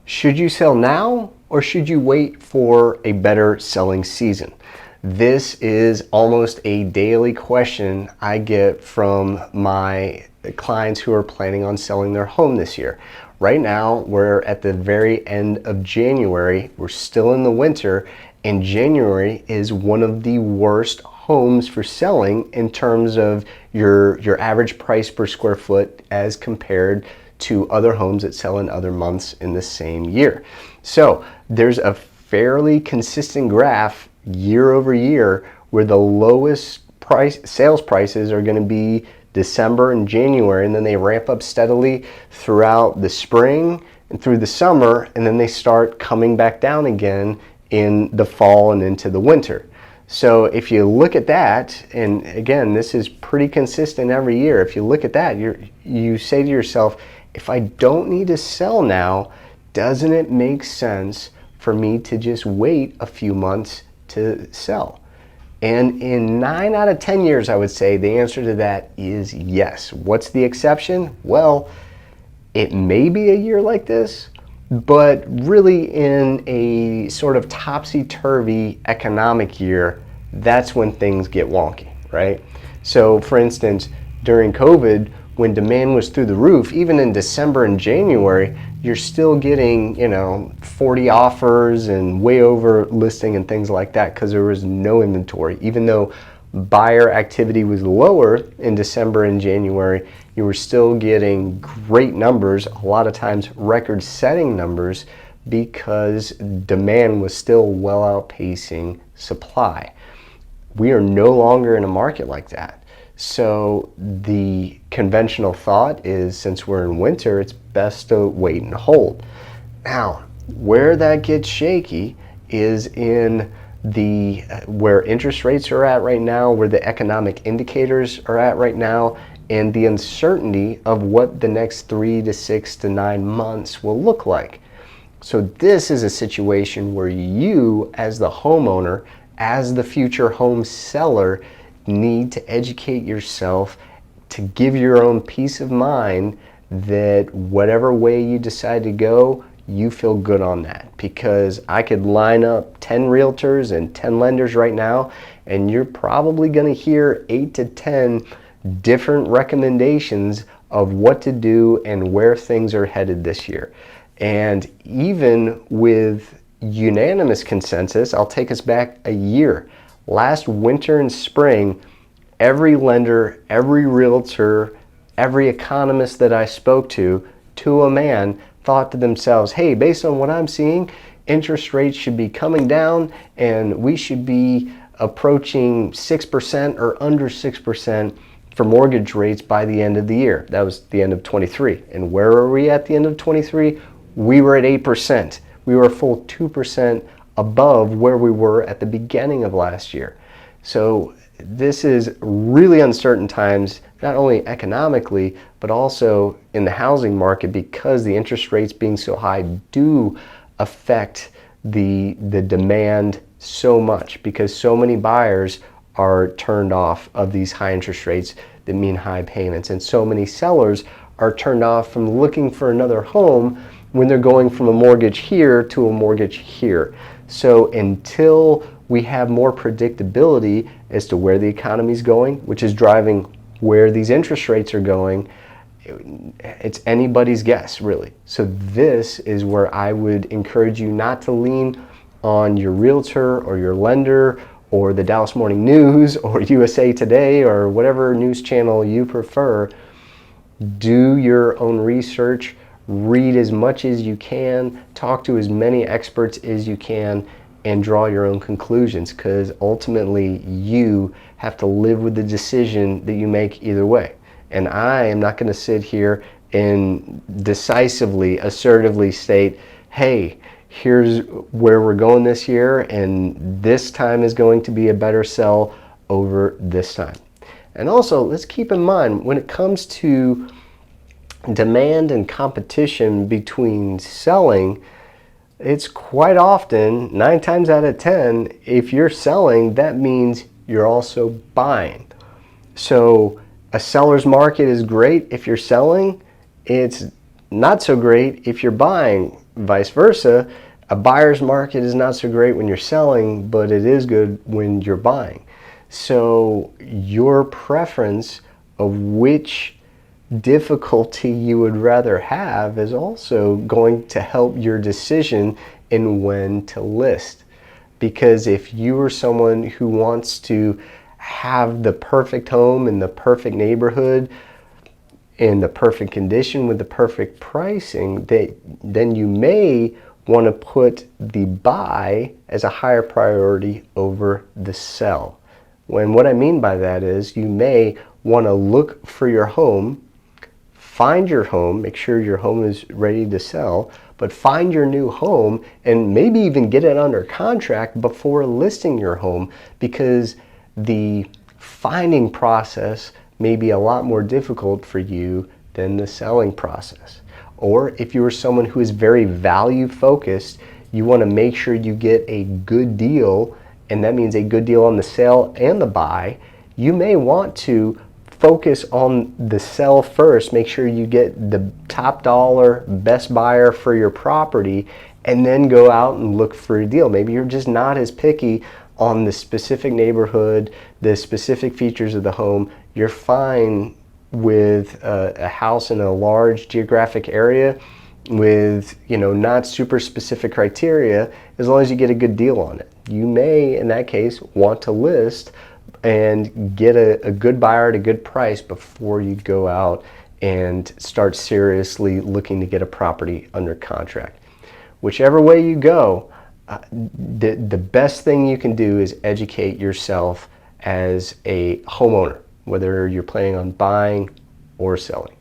Should you sell now or should you wait for a better selling season? This is almost a daily question I get from my clients who are planning on selling their home this year. Right now, we're at the very end of January. We're still in the winter, and January is one of the worst homes for selling in terms of your average price per square foot as compared to other homes that sell in other months in the same year. So there's a fairly consistent graph year over year where the lowest sales prices are going to be December and January, and then they ramp up steadily throughout the spring and through the summer, and then they start coming back down again in the fall and into the winter. So if you look at that, and again, this is pretty consistent every year, if you look at that, you say to yourself, if I don't need to sell now, doesn't it make sense for me to just wait a few months to sell? And in 9 out of 10 years, I would say the answer to that is yes. What's the exception? Well, it may be a year like this, but really in a sort of topsy-turvy economic year, that's when things get wonky, right? So for instance, during COVID, when demand was through the roof, even in December and January, you're still getting, 40 offers and way over listing and things like that because there was no inventory. Even though buyer activity was lower in December and January, you were still getting great numbers, a lot of times record-setting numbers, because demand was still well outpacing supply. We are no longer in a market like that. So the conventional thought is, since we're in winter, it's best to wait and hold. Now, where that gets shaky is in where interest rates are at right now, where the economic indicators are at right now, and the uncertainty of what the next 3 to 6 to 9 months will look like. So this is a situation where you, as the homeowner, as the future home seller, need to educate yourself to give your own peace of mind that whatever way you decide to go, you feel good on that. Because I could line up 10 realtors and 10 lenders right now, and you're probably going to hear 8 to 10 different recommendations of what to do and where things are headed this year. And even with unanimous consensus, I'll take us back a year. Last winter and spring, every lender, every realtor, every economist that I spoke to a man, thought to themselves, hey, based on what I'm seeing, interest rates should be coming down and we should be approaching 6% or under 6% for mortgage rates by the end of the year. That was the end of 23. And where are we at the end of 23? We were at 8%. We were a full 2% above where we were at the beginning of last year. So this is really uncertain times, not only economically, but also in the housing market, because the interest rates being so high do affect the demand so much, because so many buyers are turned off of these high interest rates that mean high payments, and so many sellers are turned off from looking for another home when they're going from a mortgage here to a mortgage here. So until we have more predictability as to where the economy is going, which is driving where these interest rates are going, it's anybody's guess, really. So this is where I would encourage you not to lean on your realtor or your lender or the Dallas Morning News or USA Today or whatever news channel you prefer. Do your own research. Read as much as you can, talk to as many experts as you can, and draw your own conclusions, because ultimately you have to live with the decision that you make either way. And I am not going to sit here and decisively, assertively state, hey, here's where we're going this year, and this time is going to be a better sell over this time. And also, let's keep in mind, when it comes to demand and competition between selling, it's quite often, 9 times out of 10, if you're selling, that means you're also buying. So a seller's market is great if you're selling. It's not so great if you're buying. vice versa, a buyer's market is not so great when you're selling, but it is good when you're buying. So your preference of which difficulty you would rather have is also going to help your decision in when to list. Because if you are someone who wants to have the perfect home in the perfect neighborhood, in the perfect condition with the perfect pricing, then you may want to put the buy as a higher priority over the sell. When what I mean by that is you may want to look for your home, find your home, make sure your home is ready to sell, but find your new home and maybe even get it under contract before listing your home, because the finding process may be a lot more difficult for you than the selling process. Or if you are someone who is very value focused, you want to make sure you get a good deal, and that means a good deal on the sale and the buy. You may want to focus on the sell first, make sure you get the top dollar best buyer for your property, and then go out and look for a deal. Maybe you're just not as picky on the specific neighborhood, the specific features of the home. You're fine with a house in a large geographic area with, not super specific criteria, as long as you get a good deal on it. You may, in that case, want to list and get a good buyer at a good price before you go out and start seriously looking to get a property under contract. Whichever way you go, the best thing you can do is educate yourself as a homeowner, whether you're planning on buying or selling.